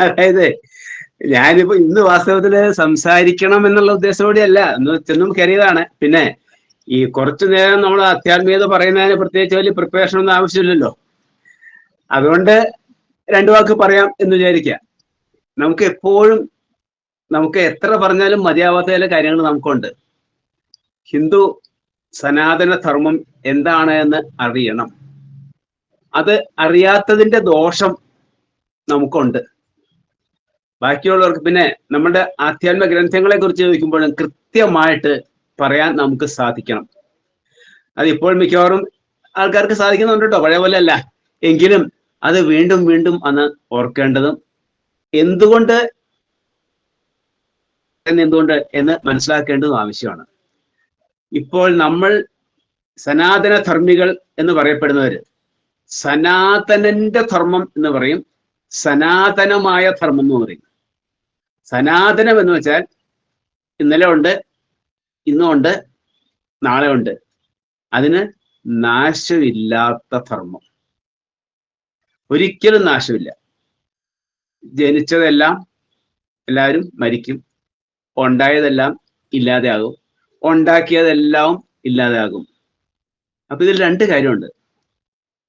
അതായത് ഞാനിപ്പോ ഇന്ന് വാസ്തവത്തില് സംസാരിക്കണം എന്നുള്ള ഉദ്ദേശത്തോടെയല്ല, എന്ന് ചെന്നും കയറിയതാണ്. പിന്നെ ഈ കുറച്ചു നേരം നമ്മൾ ആധ്യാത്മികത പറയുന്നതിന് പ്രത്യേകിച്ച് വലിയ പ്രിപ്പറേഷൻ ഒന്നും ആവശ്യമില്ലല്ലോ. അതുകൊണ്ട് രണ്ടു വാക്ക് പറയാം എന്ന് വിചാരിക്കുക. നമുക്ക് എപ്പോഴും നമുക്ക് എത്ര പറഞ്ഞാലും മതിയാവാത്ത ചില കാര്യങ്ങൾ നമുക്കുണ്ട്. ഹിന്ദു സനാതന ധർമ്മം എന്താണ് എന്ന് അറിയണം. അത് അറിയാത്തതിന്റെ ദോഷം നമുക്കുണ്ട്. ബാക്കിയുള്ളവർക്ക് പിന്നെ നമ്മുടെ ആധ്യാത്മിക ഗ്രന്ഥങ്ങളെ കുറിച്ച് ചോദിക്കുമ്പോഴും കൃത്യമായിട്ട് പറയാൻ നമുക്ക് സാധിക്കണം. അതിപ്പോൾ മിക്കവാറും ആൾക്കാർക്ക് സാധിക്കുന്നുണ്ട് കേട്ടോ, പഴയ പോലെ അല്ല. എങ്കിലും അത് വീണ്ടും വീണ്ടും അന്ന് ഓർക്കേണ്ടതും എന്തുകൊണ്ട് എന്ന് മനസ്സിലാക്കേണ്ടതും ആവശ്യമാണ്. ഇപ്പോൾ നമ്മൾ സനാതന ധർമ്മികൾ എന്ന് പറയപ്പെടുന്നവര് സനാതനന്റെ ധർമ്മം എന്ന് പറയും, സനാതനമായ ധർമ്മം എന്ന് പറയും. സനാതനം എന്ന് വെച്ചാൽ ഇന്നലെ ഉണ്ട്, ഇന്നും ഉണ്ട്, നാളെ ഉണ്ട്. അതിന് നാശമില്ലാത്ത ധർമ്മം. ഒരിക്കലും നാശമില്ല. ജനിച്ചതെല്ലാം എല്ലാവരും മരിക്കും, ഉണ്ടായതെല്ലാം ഇല്ലാതെയാകും, ഉണ്ടാക്കിയതെല്ലാം ഇല്ലാതെയാകും. അപ്പൊ ഇതിൽ രണ്ട് കാര്യമുണ്ട്.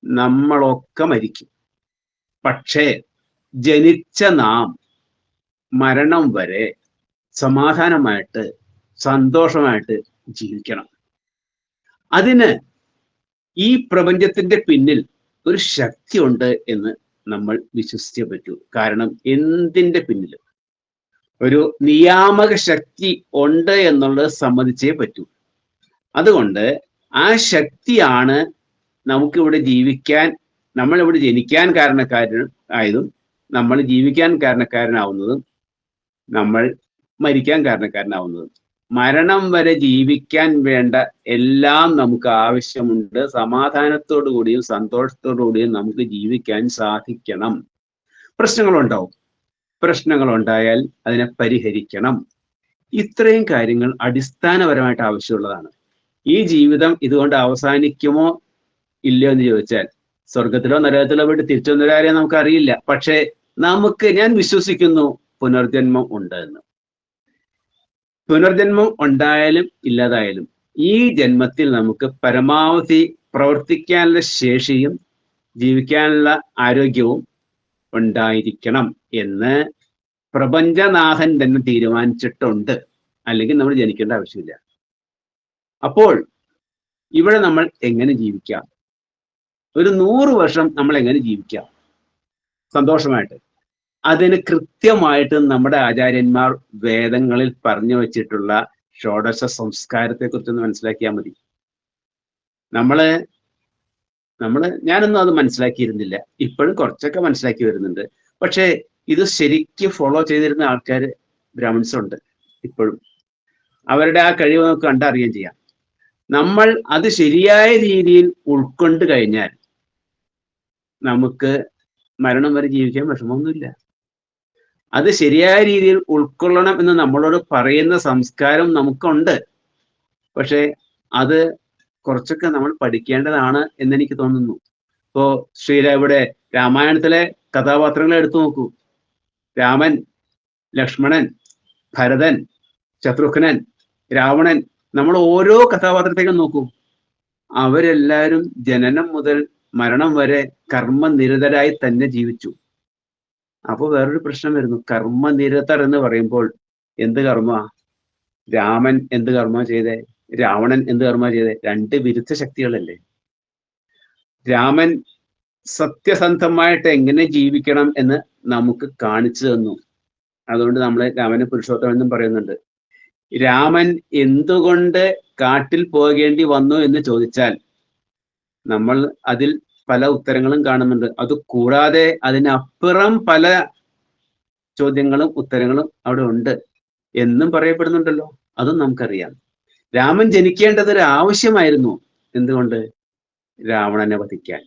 നമ്മളൊക്കെ മരിക്കും, പക്ഷേ ജനിച്ച നാം മരണം വരെ സമാധാനമായിട്ട് സന്തോഷമായിട്ട് ജീവിക്കണം. അതിന് ഈ പ്രപഞ്ചത്തിന്റെ പിന്നിൽ ഒരു ശക്തിയുണ്ട് എന്ന് നമ്മൾ വിശ്വസിച്ചേ പറ്റൂ. കാരണം എന്തിന്റെ പിന്നിലും ഒരു നിയാമക ശക്തി ഉണ്ട് എന്നുള്ളത് സമ്മതിച്ചേ പറ്റൂ. അതുകൊണ്ട് ആ ശക്തിയാണ് നമുക്കിവിടെ ജീവിക്കാൻ, നമ്മളിവിടെ ജനിക്കാൻ കാരണക്കാരനായതും നമ്മൾ ജീവിക്കാൻ കാരണക്കാരനാവുന്നതും നമ്മൾ മരിക്കാൻ കാരണക്കാരനാവുന്നതും. മരണം വരെ ജീവിക്കാൻ വേണ്ട എല്ലാം നമുക്ക് ആവശ്യമുണ്ട്. സമാധാനത്തോടു കൂടിയും സന്തോഷത്തോടു കൂടിയും നമുക്ക് ജീവിക്കാൻ സാധിക്കണം. പ്രശ്നങ്ങളുണ്ടാവും, പ്രശ്നങ്ങളുണ്ടായാൽ അതിനെ പരിഹരിക്കണം. ഇത്രയും കാര്യങ്ങൾ അടിസ്ഥാനപരമായിട്ട് ആവശ്യമുള്ളതാണ്. ഈ ജീവിതം ഇതുകൊണ്ട് അവസാനിക്കുമോ ഇല്ലയോ എന്ന് ചോദിച്ചാൽ സ്വർഗത്തിലോ നരകത്തിലോ പോയിട്ട് തിരിച്ചു വന്നവരാരെയും നമുക്കറിയില്ല. പക്ഷേ ഞാൻ വിശ്വസിക്കുന്നു പുനർജന്മം ഉണ്ട് എന്ന്. പുനർജന്മം ഉണ്ടായാലും ഇല്ലാതായാലും ഈ ജന്മത്തിൽ നമുക്ക് പരമാവധി പ്രവർത്തിക്കാനുള്ള ശേഷിയും ജീവിക്കാനുള്ള ആരോഗ്യവും ഉണ്ടായിരിക്കണം എന്ന് പ്രപഞ്ചനാഥൻ തന്നെ തീരുമാനിച്ചിട്ടുണ്ട്. അല്ലെങ്കിൽ നമ്മൾ ജനിക്കേണ്ട ആവശ്യമില്ല. അപ്പോൾ ഇവിടെ നമ്മൾ എങ്ങനെ ജീവിക്കാം? ഒരു 100 വർഷം നമ്മൾ എങ്ങനെ ജീവിക്കാം സന്തോഷമായിട്ട്? അതിന് കൃത്യമായിട്ട് നമ്മുടെ ആചാര്യന്മാർ വേദങ്ങളിൽ പറഞ്ഞു വച്ചിട്ടുള്ള ഷോഡശ സംസ്കാരത്തെ കുറിച്ചൊന്ന് മനസ്സിലാക്കിയാൽ മതി. ഞാനൊന്നും അത് മനസ്സിലാക്കിയിരുന്നില്ല. ഇപ്പോഴും കുറച്ചൊക്കെ മനസ്സിലാക്കി വരുന്നുണ്ട്. പക്ഷേ ഇത് ശരിക്കും ഫോളോ ചെയ്തിരുന്ന ആൾക്കാർ ബ്രാഹ്മിൻസ് ഉണ്ട് ഇപ്പോഴും. അവരുടെ ആ കഴിവ് നമുക്ക് കണ്ടറിയുകയും ചെയ്യാം. നമ്മൾ അത് ശരിയായ രീതിയിൽ ഉൾക്കൊണ്ട് കഴിഞ്ഞാൽ നമുക്ക് മരണം വരെ ജീവിക്കാൻ വിഷമമൊന്നുമില്ല. അത് ശരിയായ രീതിയിൽ ഉൾക്കൊള്ളണം എന്ന് നമ്മളോട് പറയുന്ന സംസ്കാരം നമുക്കുണ്ട്. പക്ഷെ അത് കുറച്ചൊക്കെ നമ്മൾ പഠിക്കേണ്ടതാണ് എന്നെനിക്ക് തോന്നുന്നു. ഇപ്പോ ഇവിടെ രാമായണത്തിലെ കഥാപാത്രങ്ങളെ എടുത്തു നോക്കൂ. രാമൻ, ലക്ഷ്മണൻ, ഭരതൻ, ശത്രുഘ്നൻ, രാവണൻ, നമ്മൾ ഓരോ കഥാപാത്രത്തേക്കും നോക്കൂ. അവരെല്ലാവരും ജനനം മുതൽ മരണം വരെ കർമ്മനിരതരായി തന്നെ ജീവിച്ചു. അപ്പോൾ വേറൊരു പ്രശ്നം വരുന്നു. കർമ്മനിരതർ എന്ന് പറയുമ്പോൾ എന്ത് കർമ്മ? രാമൻ എന്ത് കർമ്മ ചെയ്തേ? രാവണൻ എന്ത് കർമ്മ ചെയ്തേ? രണ്ട് വിരുദ്ധ ശക്തികളല്ലേ. രാമൻ സത്യസന്ധമായിട്ട് എങ്ങനെ ജീവിക്കണം എന്ന് നമുക്ക് കാണിച്ചു തന്നു. അതുകൊണ്ട് നമ്മൾ രാമനെ പുരുഷോത്തമൻ എന്നും പറയുന്നുണ്ട്. രാമൻ എന്തുകൊണ്ട് കാട്ടിൽ പോകേണ്ടി വന്നു എന്ന് ചോദിച്ചാൽ നമ്മൾ അതിൽ പല ഉത്തരങ്ങളും കാണുന്നുണ്ട്. അത് കൂടാതെ അതിനപ്പുറം പല ചോദ്യങ്ങളും ഉത്തരങ്ങളും അവിടെ ഉണ്ട് എന്നും പറയപ്പെടുന്നുണ്ടല്ലോ. അതും നമുക്കറിയാം. രാമൻ ജനിക്കേണ്ടത് ഒരു ആവശ്യമായിരുന്നു. എന്തുകൊണ്ട്? രാവണനെ വധിക്കാൻ.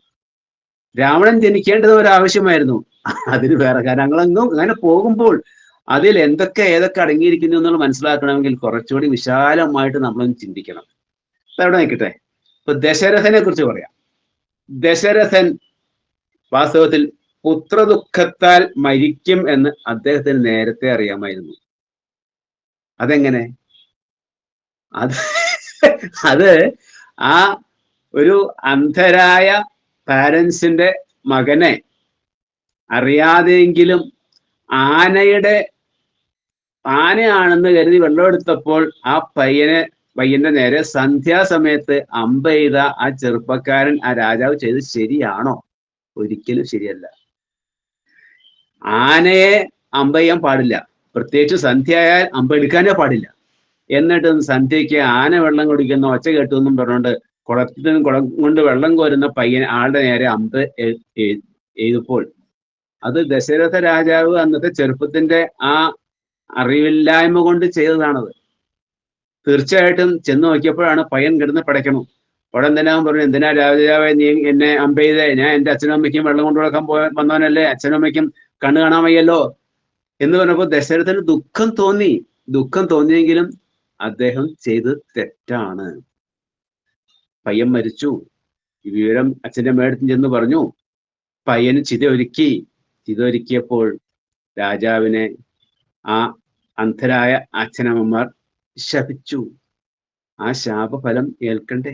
രാവണൻ ജനിക്കേണ്ടത് ഒരാവശ്യമായിരുന്നു. അതിന് വേറെ കാര്യങ്ങളൊന്നും അങ്ങനെ പോകുമ്പോൾ അതിൽ ഏതൊക്കെ അടങ്ങിയിരിക്കുന്നു എന്നുള്ള മനസ്സിലാക്കണമെങ്കിൽ കുറച്ചുകൂടി വിശാലമായിട്ട് നമ്മളൊന്ന് ചിന്തിക്കണം. അവിടെ നിൽക്കട്ടെ. ഇപ്പൊ ദശരഥനെ കുറിച്ച് പറയാം. ദശരഥൻ വാസ്തവത്തിൽ പുത്രദുഃഖത്താൽ മരിക്കും എന്ന് അദ്ദേഹത്തിന് നേരത്തെ അറിയാമായിരുന്നു. അതെങ്ങനെ? അത് അത് ആ ഒരു അന്ധരായ പാരൻസിന്റെ മകനെ അറിയാതെയെങ്കിലും ആനയാണെന്ന് കരുതി വെള്ളമെടുത്തപ്പോൾ ആ പയ്യന്റെ നേരെ സന്ധ്യാസമയത്ത് അമ്പെയ്ത ആ ചെറുപ്പക്കാരൻ, ആ രാജാവ് ചെയ്ത് ശരിയാണോ? ഒരിക്കലും ശരിയല്ല. ആനയെ അമ്പെയ്യാൻ പാടില്ല, പ്രത്യേകിച്ച് സന്ധ്യയായാൽ അമ്പെടുക്കാനേ പാടില്ല. എന്നിട്ട് സന്ധ്യയ്ക്ക് ആന വെള്ളം കുടിക്കുന്ന ഒച്ച കേട്ടു എന്നും പറഞ്ഞുകൊണ്ട് കുളം കൊണ്ട് വെള്ളം കോരുന്ന ആളുടെ നേരെ അമ്പ് എഴുതപ്പോൾ അത് ദശരഥ രാജാവ് അന്നത്തെ ചെറുപ്പത്തിന്റെ ആ അറിവില്ലായ്മ കൊണ്ട് ചെയ്തതാണത്. തീർച്ചയായിട്ടും ചെന്ന് നോക്കിയപ്പോഴാണ് പയ്യൻ കിടന്ന് പടയ്ക്കണം. ഉടൻ തന്നെ അവൻ പറഞ്ഞു, എന്തിനാ രാജാവേ നീ എന്നെ അമ്പെയ്തേ? ഞാൻ എന്റെ അച്ഛനും അമ്മയ്ക്കും വെള്ളം കൊണ്ടു കൊടുക്കാൻ വന്നവനല്ലേ, അച്ഛനും അമ്മയ്ക്കും കണ്ണു കാണാൻ വയ്യല്ലോ എന്ന് പറഞ്ഞപ്പോൾ ദശരഥന് ദുഃഖം തോന്നി. ദുഃഖം തോന്നിയെങ്കിലും അദ്ദേഹം ചെയ്ത് തെറ്റാണ്. പയ്യൻ മരിച്ചു. ഈ വിവരം അച്ഛൻ്റെ അമ്മയടുത്തും ചെന്ന് പറഞ്ഞു. പയ്യന് ചിതയൊരുക്കിയപ്പോൾ രാജാവിനെ ആ അന്ധരായ അച്ഛനമ്മമാർ ശപിച്ചു. ആ ശാപഫലം ഏൽക്കണ്ടേ?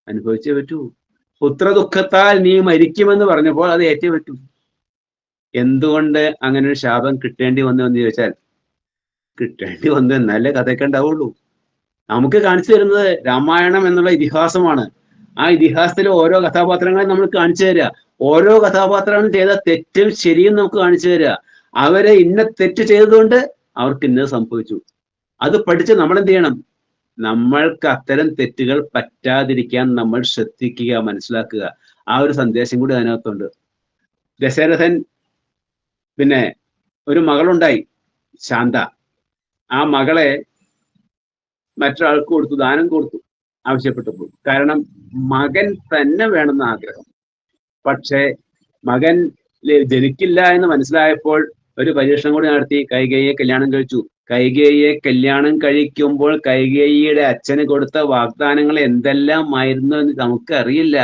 അനുഭവിച്ചേ പറ്റൂ. പുത്രദുഃഖത്താൽ നീ മരിക്കുമെന്ന് പറഞ്ഞപ്പോൾ അത് ഏറ്റേ പറ്റൂ. എന്തുകൊണ്ട് അങ്ങനെ ഒരു ശാപം കിട്ടേണ്ടി വന്നു എന്ന് ചോദിച്ചാൽ, കിട്ടേണ്ടി വന്നു എന്നാലേ കഥയൊക്കെ ഉണ്ടാവുള്ളൂ. നമുക്ക് കാണിച്ചു തരുന്നത് രാമായണം എന്നുള്ള ഇതിഹാസമാണ്. ആ ഇതിഹാസത്തിലെ ഓരോ കഥാപാത്രങ്ങളെ നമ്മൾ കാണിച്ചു തരിക. ഓരോ കഥാപാത്രങ്ങളും ചെയ്ത തെറ്റും ശരിയും നമുക്ക് കാണിച്ചു തരിക. അവരെ ഇന്ന തെറ്റ് ചെയ്തതുകൊണ്ട് അവർക്ക് ഇന്നത് സംഭവിച്ചു. അത് പഠിച്ച് നമ്മൾ എന്ത് ചെയ്യണം? നമ്മൾക്ക് അത്തരം തെറ്റുകൾ പറ്റാതിരിക്കാൻ നമ്മൾ ശ്രദ്ധിക്കുക, മനസ്സിലാക്കുക. ആ ഒരു സന്ദേശം കൂടി അതിനകത്തുണ്ട്. ദശരഥൻ പിന്നെ ഒരു മകളുണ്ടായി, ശാന്ത. ആ മകളെ മറ്റൊരാൾക്ക് കൊടുത്തു, ദാനം കൊടുത്തു ആവശ്യപ്പെട്ടപ്പോൾ. കാരണം മകൻ തന്നെ വേണമെന്ന ആഗ്രഹം. പക്ഷേ മകൻ ജനിക്കില്ല എന്ന് മനസ്സിലായപ്പോൾ ഒരു പരീക്ഷണം കൂടി നടത്തി. കൈകേയിയെ കല്യാണം കഴിച്ചു. കൈകേയിയെ കല്യാണം കഴിക്കുമ്പോൾ കൈകേയിയുടെ അച്ഛന് കൊടുത്ത വാഗ്ദാനങ്ങൾ എന്തെല്ലാമായിരുന്നു എന്ന് നമുക്കറിയില്ല.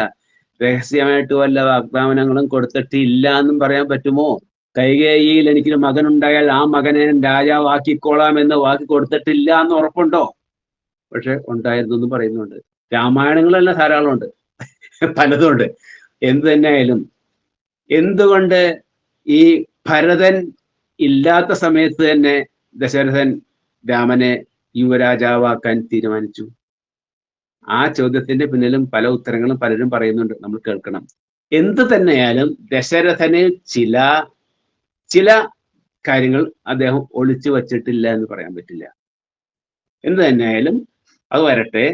രഹസ്യമായിട്ട് വല്ല വാഗ്ദാനങ്ങളും കൊടുത്തിട്ടില്ല എന്നും പറയാൻ പറ്റുമോ? കൈകേയിയിൽ എനിക്കൊരു മകൻ ഉണ്ടായാൽ ആ മകനെ രാജാവാക്കിക്കോളാം എന്ന് വാക്ക് കൊടുത്തിട്ടില്ല എന്ന് ഉറപ്പുണ്ടോ? പക്ഷെ ഉണ്ടായിരുന്നു എന്ന് പറയുന്നുണ്ട്. രാമായണങ്ങളെല്ലാം ധാരാളം ഉണ്ട്, പലതുണ്ട്. എന്ത് തന്നെയായാലും എന്തുകൊണ്ട് ഈ ഭരതൻ ഇല്ലാത്ത സമയത്ത് തന്നെ ദശരഥൻ രാമനെ യുവരാജാവാക്കാൻ തീരുമാനിച്ചു? ആ ചോദ്യത്തിന്റെ പിന്നിലും പല ഉത്തരങ്ങളും പലരും പറയുന്നുണ്ട്, നമ്മൾ കേൾക്കണം. എന്ത് തന്നെയായാലും ദശരഥന് ചില കാര്യങ്ങൾ അദ്ദേഹം ഒളിച്ചു വച്ചിട്ടില്ല എന്ന് പറയാൻ പറ്റില്ല. എന്ത് തന്നെയായാലും അത് വരട്ടെ.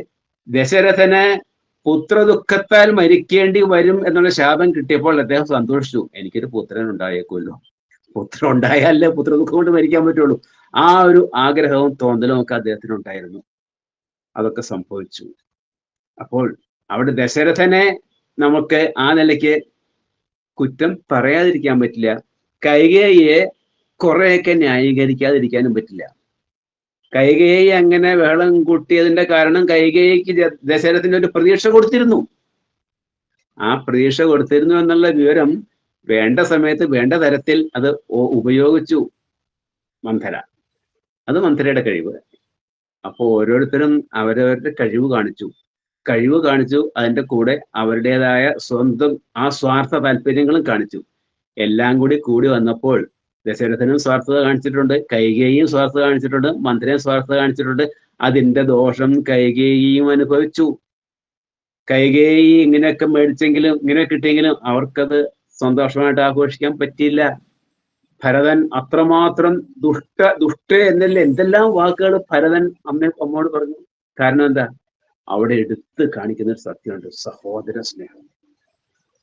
ദശരഥന് പുത്രദുഃഖത്താൽ മരിക്കേണ്ടി വരും എന്നുള്ള ശാപം കിട്ടിയപ്പോൾ അദ്ദേഹം സന്തോഷിച്ചു. എനിക്കൊരു പുത്രൻ ഉണ്ടായേക്കുമല്ലോ. പുത്രൻ ഉണ്ടായാലേ പുത്രദുഃഖം കൊണ്ട് മരിക്കാൻ പറ്റുള്ളൂ. ആ ഒരു ആഗ്രഹവും തോന്നലും ഒക്കെ അദ്ദേഹത്തിന് ഉണ്ടായിരുന്നു. അതൊക്കെ സംഭവിച്ചു. അപ്പോൾ അവിടെ ദശരഥനെ നമുക്ക് ആ നിലയ്ക്ക് കുറ്റം പറയാതിരിക്കാൻ പറ്റില്ല. കൈകേയിയെ കുറെയൊക്കെ ന്യായീകരിക്കാതിരിക്കാനും പറ്റില്ല. കൈകേയി അങ്ങനെ ബഹളം കൂട്ടിയതിന്റെ കാരണം കൈകേയിക്ക് ദശരഥന് ഒരു പ്രതീക്ഷ കൊടുത്തിരുന്നു. ആ പ്രതീക്ഷ കൊടുത്തിരുന്നു എന്നുള്ള വിവരം വേണ്ട സമയത്ത് വേണ്ട തരത്തിൽ അത് ഉപയോഗിച്ചു മന്ധര. അത് മന്ധരയുടെ കഴിവ്. അപ്പോൾ ഓരോരുത്തരും അവരവരുടെ കഴിവ് കാണിച്ചു. അതിൻ്റെ കൂടെ അവരുടേതായ സ്വന്തം ആ സ്വാർത്ഥ താല്പര്യങ്ങളും കാണിച്ചു. എല്ലാം കൂടി വന്നപ്പോൾ ദശരഥനും സ്വാർത്ഥത കാണിച്ചിട്ടുണ്ട്, കൈകേയിയും സ്വാർത്ഥത കാണിച്ചിട്ടുണ്ട്, മന്ത്രിയും സ്വാർത്ഥത കാണിച്ചിട്ടുണ്ട്. അതിന്റെ ദോഷം കൈകേയിയും അനുഭവിച്ചു. കൈകേയി ഇങ്ങനെയൊക്കെ മേടിച്ചെങ്കിലും ഇങ്ങനെ കിട്ടിയെങ്കിലും അവർക്കത് സന്തോഷമായിട്ട് ആഘോഷിക്കാൻ പറ്റിയില്ല. ഭരതൻ അത്രമാത്രം ദുഷ്ട എന്നല്ല എന്തെല്ലാം വാക്കുകൾ ഭരതൻ അമ്മോട് പറഞ്ഞു. കാരണം എന്താ? അവിടെ എടുത്ത് കാണിക്കുന്ന ഒരു സത്യമുണ്ട്, സഹോദര സ്നേഹം.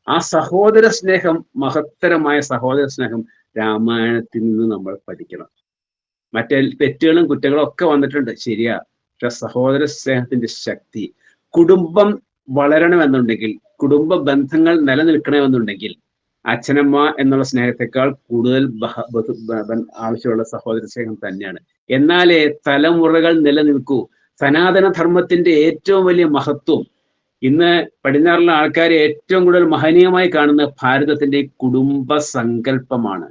ആ സഹോദര സ്നേഹം, മഹത്തരമായ സഹോദര സ്നേഹം രാമായണത്തിൽ നിന്ന് നമ്മൾ പഠിക്കണം. മറ്റേ തെറ്റുകളും കുറ്റങ്ങളും ഒക്കെ വന്നിട്ടുണ്ട്, ശരിയാ. പക്ഷെ സഹോദര സ്നേഹത്തിന്റെ ശക്തി, കുടുംബം വളരണമെന്നുണ്ടെങ്കിൽ, കുടുംബ ബന്ധങ്ങൾ നിലനിൽക്കണമെന്നുണ്ടെങ്കിൽ അച്ഛനമ്മ എന്നുള്ള സ്നേഹത്തെക്കാൾ കൂടുതൽ ആവശ്യമുള്ള സഹോദര സ്നേഹം തന്നെയാണ്. എന്നാലേ തലമുറകൾ നിലനിൽക്കൂ. സനാതന ധർമ്മത്തിന്റെ ഏറ്റവും വലിയ മഹത്വം ഇന്ന് പടിഞ്ഞാറുള്ള ആൾക്കാർ ഏറ്റവും കൂടുതൽ മഹനീയമായി കാണുന്ന ഭാരതത്തിന്റെ കുടുംബ സങ്കല്പമാണ്.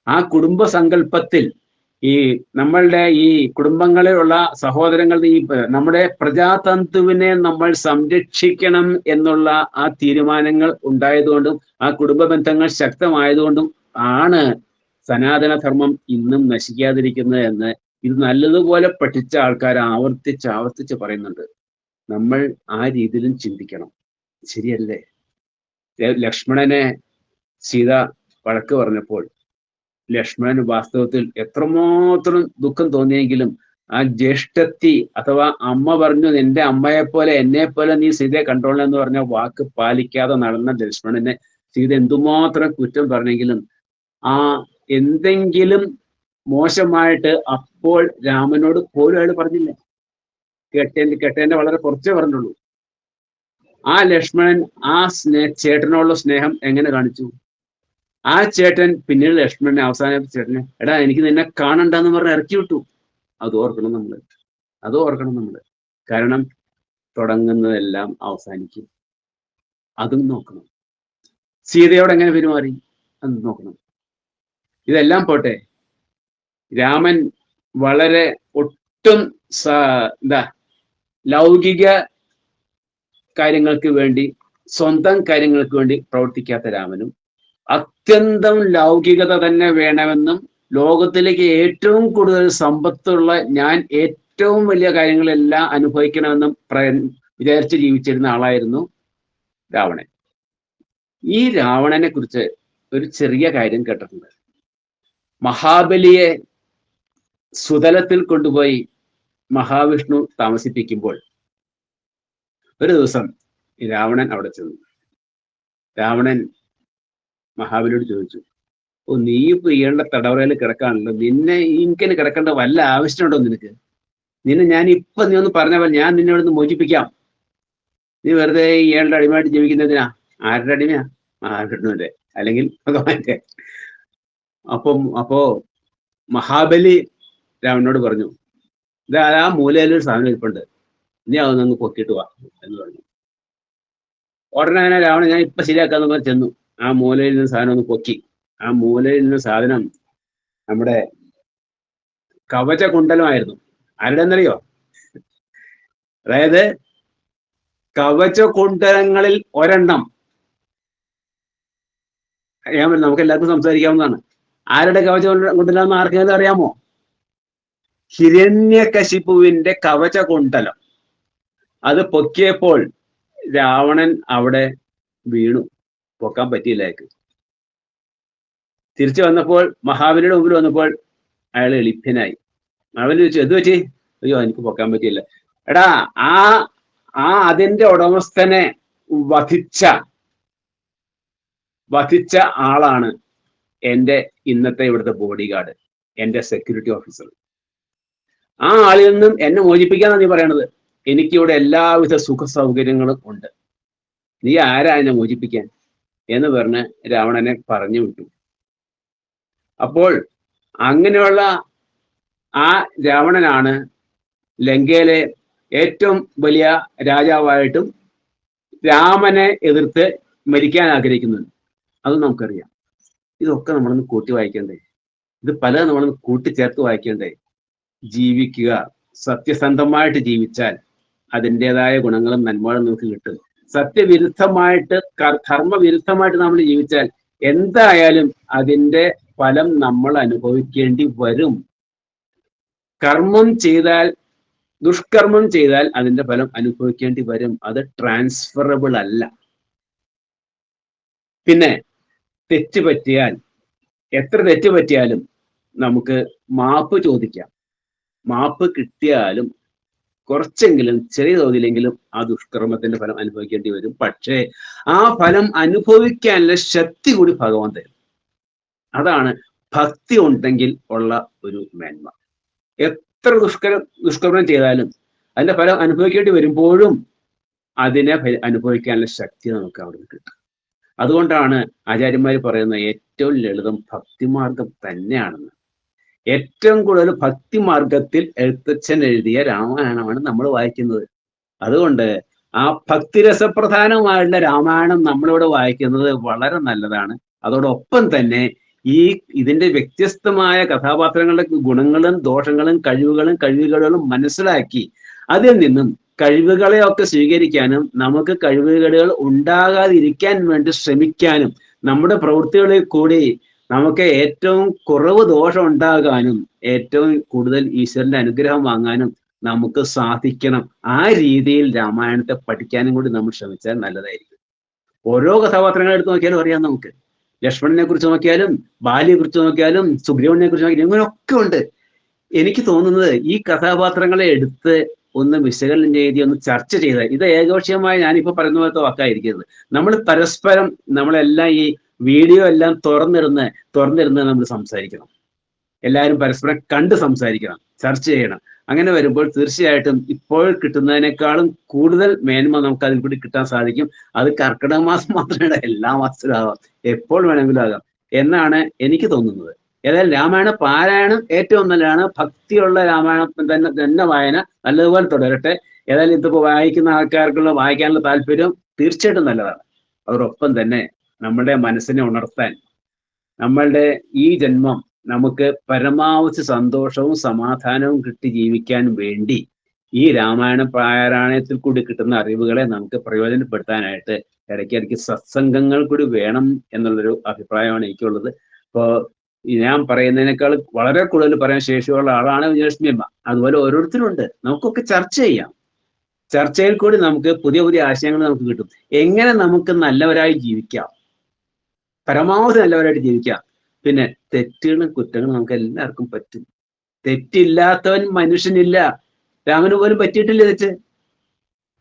ആ കുടുംബ സങ്കല്പത്തിൽ ഈ നമ്മളുടെ ഈ കുടുംബങ്ങളിലുള്ള സഹോദരങ്ങളുടെ ഈ നമ്മുടെ പ്രജാതന്തുവിനെ നമ്മൾ സംരക്ഷിക്കണം എന്നുള്ള ആ തീരുമാനങ്ങൾ ഉണ്ടായതുകൊണ്ടും ആ കുടുംബ ബന്ധങ്ങൾ ശക്തമായതുകൊണ്ടും ആണ് സനാതനധർമ്മം ഇന്നും നശിക്കാതിരിക്കുന്നത് എന്ന് ഇത് നല്ലതുപോലെ പഠിച്ച ആൾക്കാർ ആവർത്തിച്ച് പറയുന്നുണ്ട്. നമ്മൾ ആ രീതിയിലും ചിന്തിക്കണം. ശരിയല്ലേ? ലക്ഷ്മണനെ സീത വഴക്ക് പറഞ്ഞപ്പോൾ ലക്ഷ്മണന് വാസ്തവത്തിൽ എത്രമാത്രം ദുഃഖം തോന്നിയെങ്കിലും ആ ജ്യേഷ്ഠത്തി അഥവാ അമ്മ പറഞ്ഞു നിന്റെ അമ്മയെ പോലെ എന്നെ പോലെ നീ സീതയെ കണ്ടോളണം എന്ന് പറഞ്ഞ വാക്ക് പാലിക്കാതെ നടന്ന ലക്ഷ്മണനെ സീത എന്തുമാത്രം കുറ്റം പറഞ്ഞെങ്കിലും ആ എന്തെങ്കിലും മോശമായിട്ട് അപ്പോൾ രാമനോട് പോലും അയാൾ പറഞ്ഞില്ല. കെട്ടേന്റെ വളരെ കുറച്ചേ പറഞ്ഞുള്ളൂ. ആ ലക്ഷ്മണൻ ആ ചേട്ടനോടുള്ള സ്നേഹം എങ്ങനെ കാണിച്ചു? ആ ചേട്ടൻ പിന്നീട് ലക്ഷ്മണനെ അവസാന ചേട്ടനെ എടാ എനിക്ക് നിന്നെ കാണണ്ടെന്ന് പറഞ്ഞ് ഇറക്കി വിട്ടു. അത് ഓർക്കണം നമ്മള്. കാരണം തുടങ്ങുന്നതെല്ലാം അവസാനിക്കും. അതും നോക്കണം. സീതയോട് എങ്ങനെ പെരുമാറി അതും നോക്കണം. ഇതെല്ലാം പോട്ടെ, രാമൻ വളരെ ഒട്ടും ലൗകിക കാര്യങ്ങൾക്ക് വേണ്ടി സ്വന്തം കാര്യങ്ങൾക്ക് വേണ്ടി പ്രവർത്തിക്കാത്ത രാമനും അത്യന്തം ലൗകികത തന്നെ വേണമെന്നും ലോകത്തിലേക്ക് ഏറ്റവും കൂടുതൽ സമ്പത്തുള്ള ഞാൻ ഏറ്റവും വലിയ കാര്യങ്ങളെല്ലാം അനുഭവിക്കണമെന്നും വിചാരിച്ച് ജീവിച്ചിരുന്ന ആളായിരുന്നു രാവണൻ. ഈ രാവണനെ കുറിച്ച് ഒരു ചെറിയ കാര്യം കേട്ടിട്ടുണ്ട്. മഹാബലിയെ സുതലത്തിൽ കൊണ്ടുപോയി മഹാവിഷ്ണു താമസിപ്പിക്കുമ്പോൾ ഒരു ദിവസം രാവണൻ അവിടെ ചെന്നു. രാവണൻ മഹാബലിയോട് ചോദിച്ചു, ഓ നീ ഇപ്പൊ ഇയാളുടെ തടവറയിൽ കിടക്കാണല്ലോ, നിന്നെ ഇങ്ങനെ കിടക്കേണ്ട വല്ല ആവശ്യമുണ്ടോ നിനക്ക്? ഞാൻ ഇപ്പൊ നീ ഒന്ന് പറഞ്ഞ പോലെ ഞാൻ നിന്നെ ഇവിടെ നിന്ന് മോചിപ്പിക്കാം. നീ വെറുതെ ഇയാളുടെ അടിമയായിട്ട് ജീവിക്കുന്നതിനാ? ആരുടെ അടിമയാ? മഹാവിഷ്ണുവിന്റെ അല്ലെങ്കിൽ ഭഗവാന്റെ. അപ്പോ മഹാബലി രാവണനോട് പറഞ്ഞു, ഇതാ ആ മൂലയിലൊരു സാധനം ഇരിപ്പുണ്ട്, നീ അതൊന്നങ്ങ് പൊക്കിയിട്ട് വാ എന്ന് പറഞ്ഞു. ഉടനെ തന്നെ രാവണൻ ഞാൻ ഇപ്പൊ ശരിയാക്കാന്ന് പറഞ്ഞ് ചെന്നു. ആ മൂലയിൽ നിന്ന് സാധനം ഒന്ന് പൊക്കി. ആ മൂലയിൽ നിന്ന് സാധനം നമ്മുടെ കവചകുണ്ടലമായിരുന്നു. ആരുടെ എന്നറിയോ? അതായത് കവചകുണ്ടലങ്ങളിൽ ഒരെണ്ണം. അറിയാൻ പറ്റില്ല, നമുക്ക് എല്ലാവർക്കും സംസാരിക്കാവുന്നതാണ്. ആരുടെ കവചകുണ്ടലം ആർക്കെങ്കിലും അറിയാമോ? ഹിരണ്യകശിപുവിന്റെ കവചകുണ്ടലം. അത് പൊക്കിയപ്പോൾ രാവണൻ അവിടെ വീണു. പൊക്കാൻ പറ്റിയില്ല അയാൾക്ക്. തിരിച്ചു വന്നപ്പോൾ മഹാബലിയുടെ മുമ്പിൽ വന്നപ്പോൾ അയാൾ എളിഭ്യനായി. മഹാബലി ചോദിച്ചു, എന്ത് പറ്റി? അയ്യോ എനിക്ക് പൊക്കാൻ പറ്റിയില്ല. എടാ ആ അതിന്റെ ഉടമസ്ഥനെ വധിച്ച ആളാണ് എൻ്റെ ഇന്നത്തെ ഇവിടുത്തെ ബോഡി ഗാർഡ്, എൻ്റെ സെക്യൂരിറ്റി ഓഫീസർ. ആ ആളിൽ നിന്നും എന്നെ മോചിപ്പിക്കാന്നാണ് നീ പറയണത്. എനിക്കിവിടെ എല്ലാവിധ സുഖ സൗകര്യങ്ങളും ഉണ്ട്. നീ ആരാ എന്നെ മോചിപ്പിക്കാൻ എന്ന് പറഞ്ഞ് രാവണനെ പറഞ്ഞു വിട്ടു. അപ്പോൾ അങ്ങനെയുള്ള ആ രാവണനാണ് ലങ്കയിലെ ഏറ്റവും വലിയ രാജാവായിട്ടും രാമനെ എതിർത്ത് മരിക്കാൻ ആഗ്രഹിക്കുന്നത്. അത് നമുക്കറിയാം. ഇതൊക്കെ നമ്മളൊന്ന് കൂട്ടി വായിക്കണ്ടേ? ഇത് പലതും നമ്മളൊന്ന് കൂട്ടിച്ചേർത്ത് വായിക്കണ്ടേ? ജീവിക്കുക, സത്യസന്ധമായിട്ട് ജീവിച്ചാൽ അതിൻ്റെതായ ഗുണങ്ങളും നന്മകളും നമുക്ക് കിട്ടും. സത്യവിരുദ്ധമായിട്ട് ധർമ്മവിരുദ്ധമായിട്ട് നമ്മൾ ജീവിച്ചാൽ എന്തായാലും അതിൻ്റെ ഫലം നമ്മൾ അനുഭവിക്കേണ്ടി വരും. ദുഷ്കർമ്മം ചെയ്താൽ അതിന്റെ ഫലം അനുഭവിക്കേണ്ടി വരും. അത് ട്രാൻസ്ഫറബിൾ അല്ല. പിന്നെ തെറ്റ് പറ്റിയാൽ, എത്ര തെറ്റ് പറ്റിയാലും നമുക്ക് മാപ്പ് ചോദിക്കാം. മാപ്പ് കിട്ടിയാലും കുറച്ചെങ്കിലും ചെറിയ തോതിലെങ്കിലും ആ ദുഷ്കർമ്മത്തിന്റെ ഫലം അനുഭവിക്കേണ്ടി വരും. പക്ഷേ ആ ഫലം അനുഭവിക്കാനുള്ള ശക്തി കൂടി ഭഗവാൻ തരും. അതാണ് ഭക്തി ഉണ്ടെങ്കിൽ ഉള്ള ഒരു മേന്മ. എത്ര ദുഷ്കർമ്മം ചെയ്താലും അതിന്റെ ഫലം അനുഭവിക്കേണ്ടി വരുമ്പോഴും അതിനെ അനുഭവിക്കാനുള്ള ശക്തി നമുക്ക് അവിടെ നിന്ന് കിട്ടും. അതുകൊണ്ടാണ് ആചാര്യന്മാർ പറയുന്നത് ഏറ്റവും ലളിതം ഭക്തിമാർഗം തന്നെയാണെന്ന്. ഏറ്റവും കൂടുതൽ ഭക്തിമാർഗത്തിൽ എഴുത്തച്ഛൻ എഴുതിയ രാമായണമാണ് നമ്മൾ വായിക്കുന്നത്. അതുകൊണ്ട് ആ ഭക്തിരസപ്രധാനമായിട്ടുള്ള രാമായണം നമ്മളിവിടെ വായിക്കുന്നത് വളരെ നല്ലതാണ്. അതോടൊപ്പം തന്നെ ഈ ഇതിന്റെ വ്യത്യസ്തമായ കഥാപാത്രങ്ങളുടെ ഗുണങ്ങളും ദോഷങ്ങളും കഴിവുകളും മനസ്സിലാക്കി അതിൽ നിന്നും കഴിവുകളെയൊക്കെ സ്വീകരിക്കാനും നമുക്ക് കഴിവുകേടുകൾ ഉണ്ടാകാതിരിക്കാൻ വേണ്ടി ശ്രമിക്കാനും നമ്മുടെ പ്രവൃത്തികളിൽ കൂടി നമുക്ക് ഏറ്റവും കുറവ് ദോഷം ഉണ്ടാകാനും ഏറ്റവും കൂടുതൽ ഈശ്വരന്റെ അനുഗ്രഹം വാങ്ങാനും നമുക്ക് സാധിക്കണം. ആ രീതിയിൽ രാമായണത്തെ പഠിക്കാനും കൂടി നമ്മൾ ശ്രമിച്ചാൽ നല്ലതായിരിക്കും. ഓരോ കഥാപാത്രങ്ങളെ എടുത്ത് നോക്കിയാലും അറിയാം നമുക്ക്. ലക്ഷ്മണനെ കുറിച്ച് നോക്കിയാലും ബാലിയെ കുറിച്ച് നോക്കിയാലും സുഗ്രീവനെ കുറിച്ച് നോക്കിയാലും ഇങ്ങനെയൊക്കെ ഉണ്ട്. എനിക്ക് തോന്നുന്നത് ഈ കഥാപാത്രങ്ങളെ എടുത്ത് ഒന്ന് വിശകലനം ചെയ്ത് ഒന്ന് ചർച്ച ചെയ്ത്, ഇത് ഏകപക്ഷീയമായി ഞാനിപ്പോ പറയുന്ന പോലത്തെ വാക്കായിരിക്കരുത്. നമ്മൾ പരസ്പരം നമ്മളെല്ലാം ഈ വീഡിയോ എല്ലാം തുറന്നിരുന്ന് നമ്മൾ സംസാരിക്കണം. എല്ലാവരും പരസ്പരം കണ്ട് സംസാരിക്കണം, ചർച്ച ചെയ്യണം. അങ്ങനെ വരുമ്പോൾ തീർച്ചയായിട്ടും ഇപ്പോൾ കിട്ടുന്നതിനേക്കാളും കൂടുതൽ മേന്മ നമുക്ക് അതിൽ കൂടി കിട്ടാൻ സാധിക്കും. അത് കർക്കിടക മാസം മാത്രമല്ല, എല്ലാ മാസത്തിലും ആകാം, എപ്പോൾ വേണമെങ്കിലും ആകാം എന്നാണ് എനിക്ക് തോന്നുന്നത്. ഏതായാലും രാമായണ പാരായണം ഏറ്റവും നല്ലതാണ്. ഭക്തിയുള്ള രാമായണം തന്നെ വായന നല്ലതുപോലെ തുടരട്ടെ. ഏതായാലും ഇതിപ്പോ വായിക്കുന്ന ആൾക്കാർക്കുള്ള വായിക്കാനുള്ള താല്പര്യം തീർച്ചയായിട്ടും നല്ലതാണ്. അതോടൊപ്പം തന്നെ നമ്മുടെ മനസ്സിനെ ഉണർത്താൻ, നമ്മളുടെ ഈ ജന്മം നമുക്ക് പരമാവധി സന്തോഷവും സമാധാനവും കിട്ടി ജീവിക്കാൻ വേണ്ടി ഈ രാമായണ പാരായണത്തിൽ കൂടി കിട്ടുന്ന അറിവുകളെ നമുക്ക് പ്രയോജനപ്പെടുത്താനായിട്ട് ഇടയ്ക്കിടയ്ക്ക് സത്സംഗങ്ങൾ കൂടി വേണം എന്നുള്ളൊരു അഭിപ്രായമാണ് എനിക്കുള്ളത്. ഇപ്പോൾ ഞാൻ പറയുന്നതിനേക്കാൾ വളരെ കൂടുതൽ പറയാൻ ശേഷിയുള്ള ആളാണ് വിജയലക്ഷ്മി അമ്മ. അതുപോലെ ഓരോരുത്തരുണ്ട്. നമുക്കൊക്കെ ചർച്ച ചെയ്യാം. ചർച്ചയിൽ കൂടി നമുക്ക് പുതിയ പുതിയ ആശയങ്ങൾ നമുക്ക് കിട്ടും. എങ്ങനെ നമുക്ക് നല്ലവരായി ജീവിക്കാം, പരമാവധി നല്ലവരായിട്ട് ജീവിക്കാം. പിന്നെ തെറ്റുകളും കുറ്റങ്ങളും നമുക്ക് എല്ലാവർക്കും പറ്റും. തെറ്റില്ലാത്തവൻ മനുഷ്യനില്ല. രാമന് പോലും പറ്റിയിട്ടില്ല തെറ്റ്.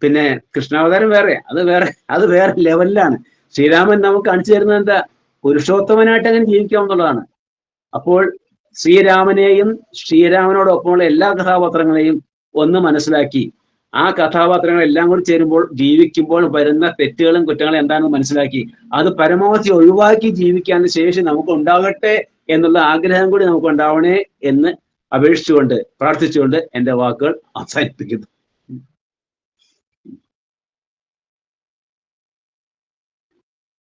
പിന്നെ കൃഷ്ണാവതാരം വേറെ, അത് വേറെ ലെവലിലാണ്. ശ്രീരാമൻ നമുക്ക് കാണിച്ചു തരുന്നത് എന്താ? പുരുഷോത്തമനായിട്ട് അങ്ങനെ ജീവിക്കാമെന്നുള്ളതാണ്. അപ്പോൾ ശ്രീരാമനെയും ശ്രീരാമനോടൊപ്പമുള്ള എല്ലാ കഥാപാത്രങ്ങളെയും ഒന്ന് മനസ്സിലാക്കി ആ കഥാപാത്രങ്ങൾ എല്ലാം കൂടി ചേരുമ്പോൾ ജീവിക്കുമ്പോൾ വരുന്ന തെറ്റുകളും കുറ്റങ്ങളും എന്താണെന്ന് മനസ്സിലാക്കി അത് പരമാവധി ഒഴിവാക്കി ജീവിക്കാനുള്ള ശേഷി നമുക്ക് ഉണ്ടാകട്ടെ എന്നുള്ള ആഗ്രഹം കൂടി നമുക്ക് ഉണ്ടാവണേ എന്ന് അപേക്ഷിച്ചുകൊണ്ട് പ്രാർത്ഥിച്ചുകൊണ്ട് എൻ്റെ വാക്കുകൾ അവസാനിപ്പിക്കുന്നു.